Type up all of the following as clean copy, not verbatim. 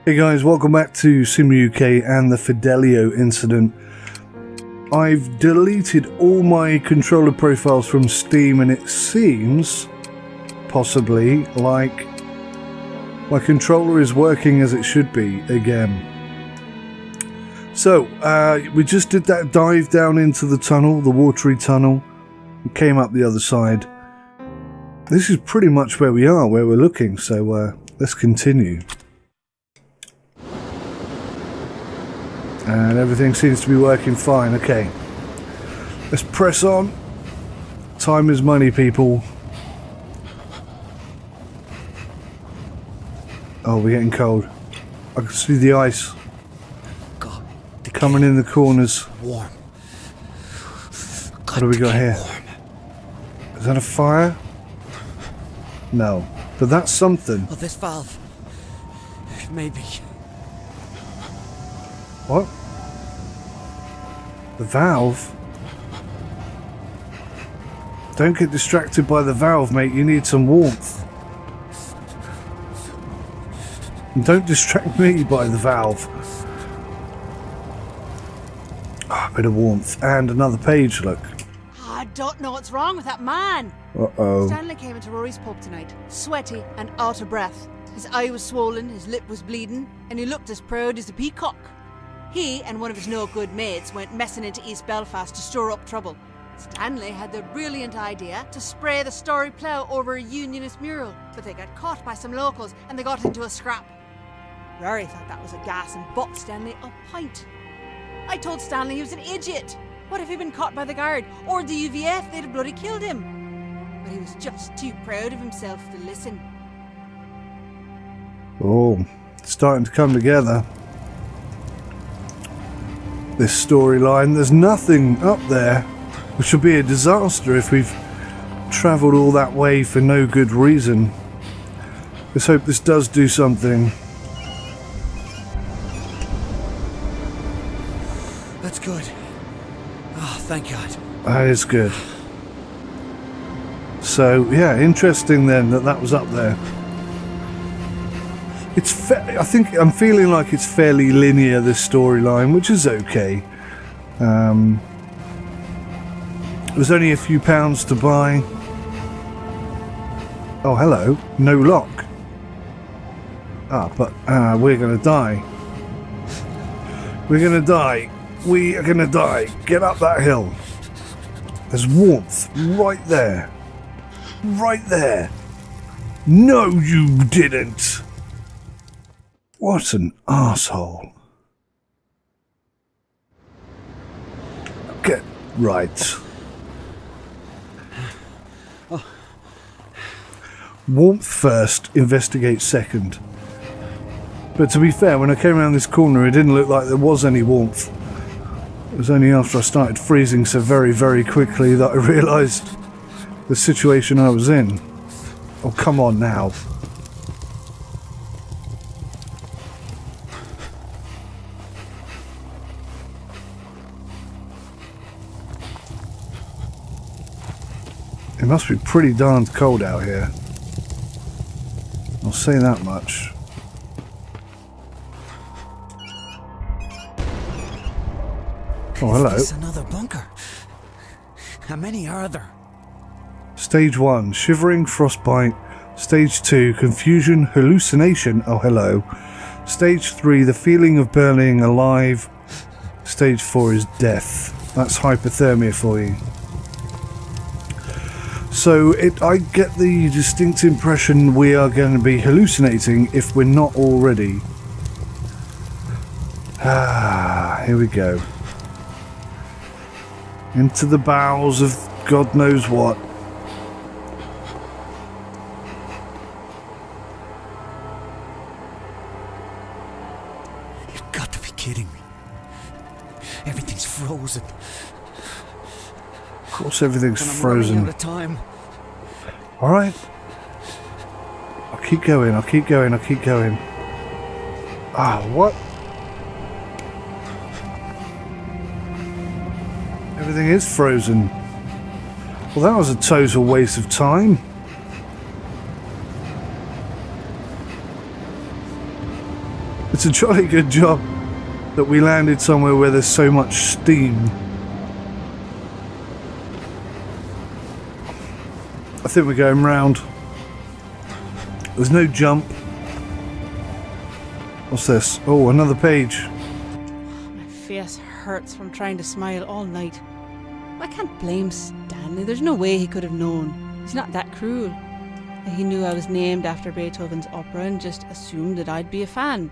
Hey guys, welcome back to Sim UK and the Fidelio Incident. I've deleted all my controller profiles from Steam and it seems, possibly, like my controller is working as it should be again. So, we just did that dive down into the tunnel, the watery tunnel, and came up the other side. This is pretty much where we are, where we're looking, so let's continue. And everything seems to be working fine. Okay, let's press on. Time is money, people. Oh, we're getting cold. I can see the ice. God, coming in the corners. Warm. What do we got here? Warm. Is that a fire? No, but that's something. Well, this valve. Maybe. What? The valve? Don't get distracted by the valve, mate. You need some warmth. And don't distract me by the valve. A bit of warmth. And another page, look. I don't know what's wrong with that man. Uh-oh. Stanley came into Rory's pub tonight, sweaty and out of breath. His eye was swollen, his lip was bleeding, and he looked as proud as a peacock. He and one of his no-good mates went messing into East Belfast to stir up trouble. Stanley had the brilliant idea to spray the Story Plough over a Unionist mural, but they got caught by some locals and they got into a scrap. Rory thought that was a gas and bought Stanley a pint. I told Stanley he was an idiot. What if he'd been caught by the guard or the UVF? They'd have bloody killed him. But he was just too proud of himself to listen. Oh, it's starting to come together. This storyline, there's nothing up there, which would be a disaster if we've travelled all that way for no good reason. Let's hope this does do something. That's good. Oh, thank God. That is good. So, yeah, interesting then that was up there. It's I think I'm feeling like it's fairly linear, this storyline, which is okay. There's only a few pounds to buy. Oh, hello. No lock. Ah, but we're gonna die. We're gonna die. We are gonna die. Get up that hill. There's warmth right there. Right there. No, you didn't. What an arsehole. Get right. Warmth first, investigate second. But to be fair, when I came around this corner, it didn't look like there was any warmth. It was only after I started freezing so very, very quickly that I realised the situation I was in. Oh, come on now. It must be pretty darned cold out here. I'll say that much. Oh, hello. Is this another bunker? How many are there? Stage 1, shivering, frostbite. Stage 2, confusion, hallucination. Oh, hello. Stage 3, the feeling of burning alive. Stage 4 is death. That's hypothermia for you. So I get the distinct impression we are going to be hallucinating if we're not already. Ah, here we go. Into the bowels of God knows what. You've got to be kidding me. Everything's frozen. Of course everything's And I'm frozen. running out of time. Alright. I'll keep going, I'll keep going, I'll keep going. Ah, what? Everything is frozen. Well, that was a total waste of time. It's a jolly good job that we landed somewhere where there's so much steam. I think we're going round. There's no jump. What's this? Oh, another page. My face hurts from trying to smile all night. I can't blame Stanley. There's no way he could have known. He's not that cruel. He knew I was named after Beethoven's opera and just assumed that I'd be a fan.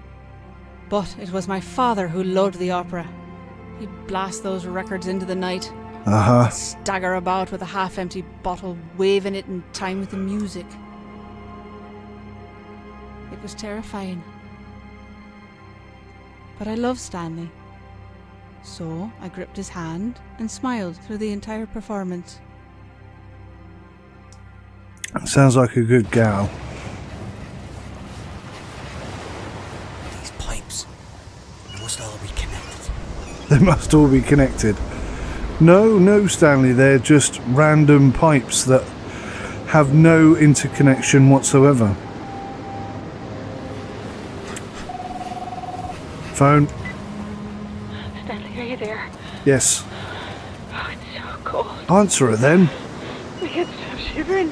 But it was my father who loved the opera. He'd blast those records into the night. Stagger about with a half-empty bottle, waving it in time with the music. It was terrifying. But I loved Stanley. So I gripped his hand and smiled through the entire performance. Sounds like a good gal. These pipes, they must all be connected. They must all be connected. No, Stanley, they're just random pipes that have no interconnection whatsoever. Phone. Stanley, are you there? Yes. Oh, it's so cold. Answer it then. I can't stop shivering.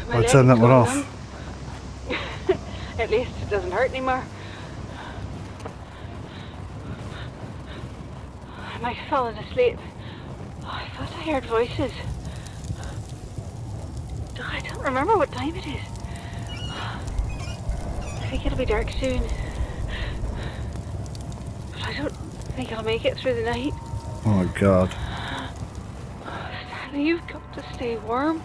My I'll leg turn that is one going off. numb. At least it doesn't hurt anymore. I might have fallen asleep. Oh, I thought I heard voices. I don't remember what time it is. I think it'll be dark soon. But I don't think I'll make it through the night. Oh my god. Stanley, you've got to stay warm.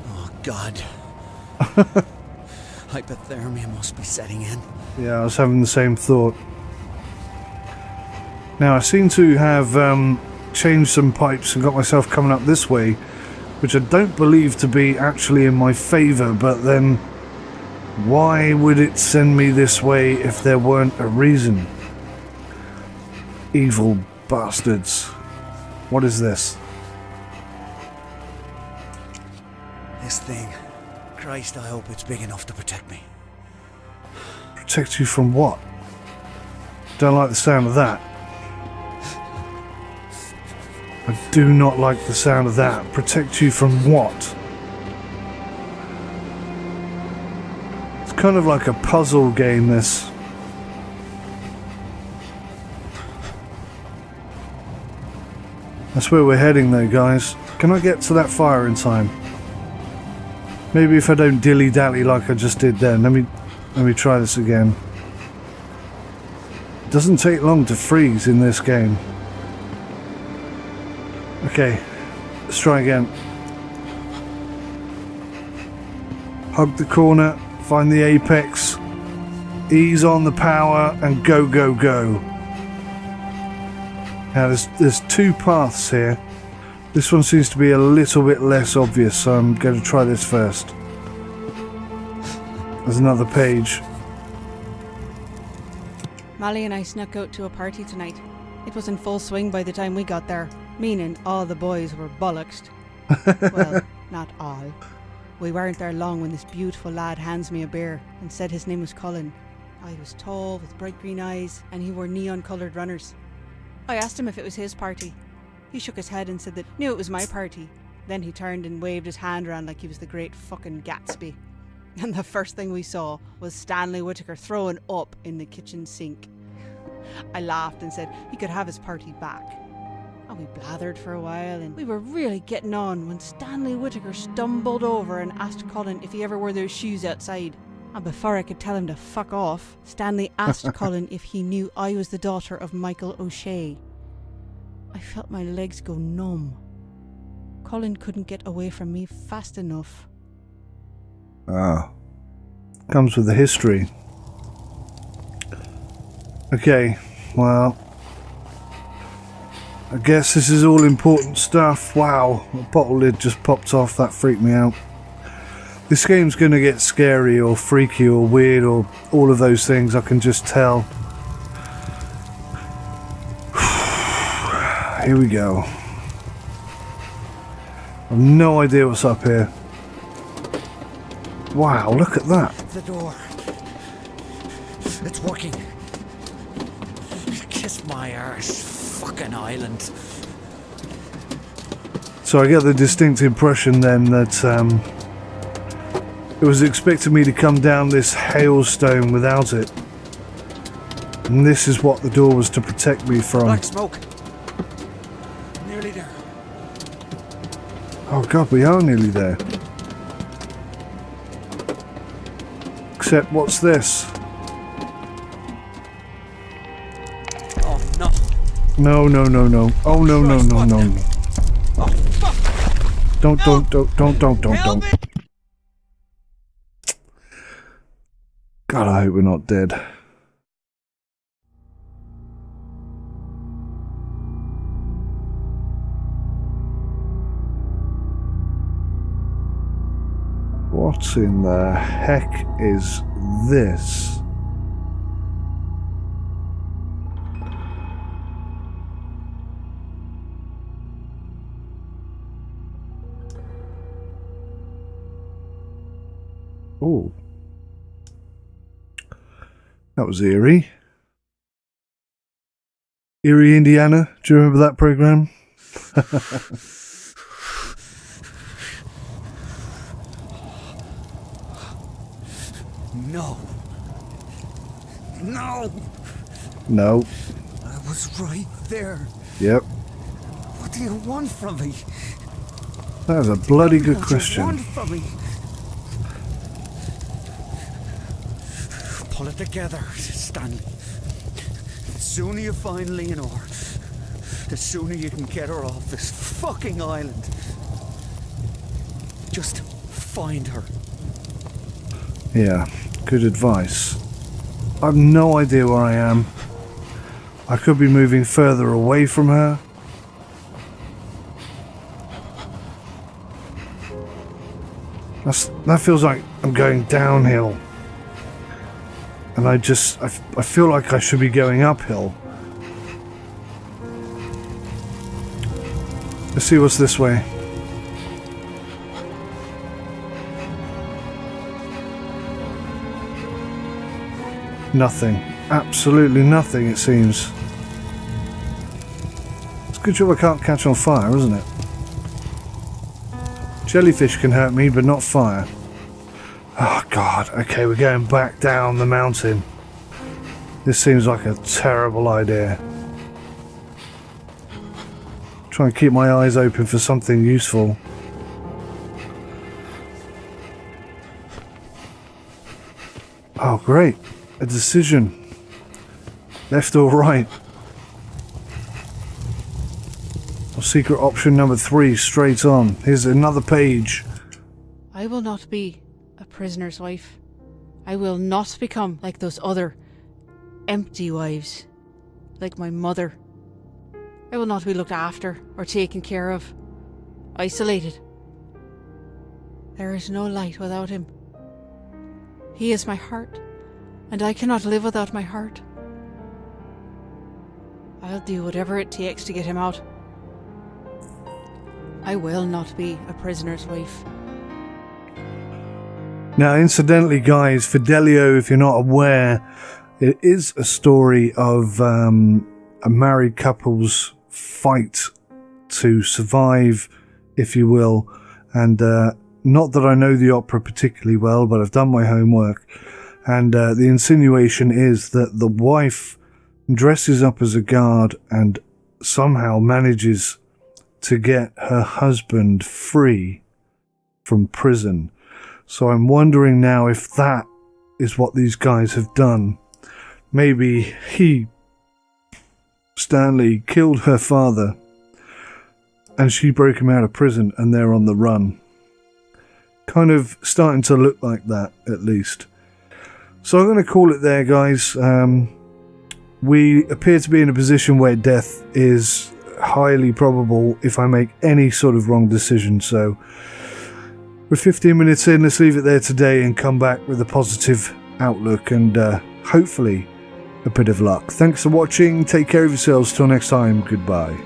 Oh, God. Hypothermia must be setting in. Yeah, I was having the same thought. Now, I seem to have changed some pipes and got myself coming up this way, which I don't believe to be actually in my favour, but then why would it send me this way if there weren't a reason? Evil bastards. What is this? This thing. Christ, I hope it's big enough to protect me. Protect you from what? Don't like the sound of that. I do not like the sound of that. Protect you from what? It's kind of like a puzzle game, this. That's where we're heading though, guys. Can I get to that fire in time? Maybe if I don't dilly-dally like I just did then. Let me try this again. It doesn't take long to freeze in this game. Okay, let's try again. Hug the corner, find the apex, ease on the power, and go, go, go. Now there's two paths here. This one seems to be a little bit less obvious, so I'm going to try this first. There's another page. Molly and I snuck out to a party tonight. It was in full swing by the time we got there, meaning all the boys were bollocksed. Well, not all. We weren't there long when this beautiful lad hands me a beer and said his name was Colin. I was tall with bright green eyes and he wore neon coloured runners. I asked him if it was his party. He shook his head and said that knew it was my party. Then he turned and waved his hand around like he was the great fucking Gatsby. And the first thing we saw was Stanley Whittaker throwing up in the kitchen sink. I laughed and said he could have his party back. And we blathered for a while and we were really getting on when Stanley Whittaker stumbled over and asked Colin if he ever wore those shoes outside. And before I could tell him to fuck off, Stanley asked Colin if he knew I was the daughter of Michael O'Shea. I felt my legs go numb. Colin couldn't get away from me fast enough. Ah. Comes with the history. Okay, well, I guess this is all important stuff. Wow, the bottle lid just popped off. That freaked me out. This game's going to get scary or freaky or weird or all of those things, I can just tell. Here we go. I've no idea what's up here. Wow, look at that. The door. It's working. Kiss my arse. Fucking island. So I get the distinct impression then that it was expecting me to come down this hailstone without it. And this is what the door was to protect me from. Black smoke. Nearly there. Oh god, we are nearly there. Except, what's this? Oh no. No, no, no, no. Oh no, no, no, no, no. Oh fuck. Don't. God, I hope we're not dead. What in the heck is this? Oh. That was eerie. Erie, Indiana. Do you remember that program? No. No. No. I was right there. Yep. What do you want from me? That is a bloody good What do you question. want from me? Pull it together, Stanley. The sooner you find Leonore, the sooner you can get her off this fucking island. Just find her. Yeah, good advice. I've no idea where I am. I could be moving further away from her. That feels like I'm going downhill. And I feel like I should be going uphill. Let's see what's this way. Nothing. Absolutely nothing, it seems. It's a good job I can't catch on fire, isn't it? Jellyfish can hurt me, but not fire. Oh god, okay, we're going back down the mountain. This seems like a terrible idea. Try and keep my eyes open for something useful. Oh great, a decision. Left or right? Well, secret option number 3, straight on. Here's another page. I will not be a prisoner's wife. I will not become like those other empty wives, like my mother. I will not be looked after or taken care of, isolated. There is no light without him. He is my heart, and I cannot live without my heart. I'll do whatever it takes to get him out. I will not be a prisoner's wife. Now, incidentally, guys, Fidelio, if you're not aware, it is a story of a married couple's fight to survive, if you will. And not that I know the opera particularly well, but I've done my homework. And the insinuation is that the wife dresses up as a guard and somehow manages to get her husband free from prison. So I'm wondering now if that is what these guys have done. Maybe he, Stanley, killed her father and she broke him out of prison and they're on the run. Kind of starting to look like that, at least. So I'm going to call it there, guys. We appear to be in a position where death is highly probable if I make any sort of wrong decision. So we're 15 minutes in. Let's leave it there today and come back with a positive outlook and hopefully a bit of luck. Thanks for watching. Take care of yourselves. Till next time. Goodbye.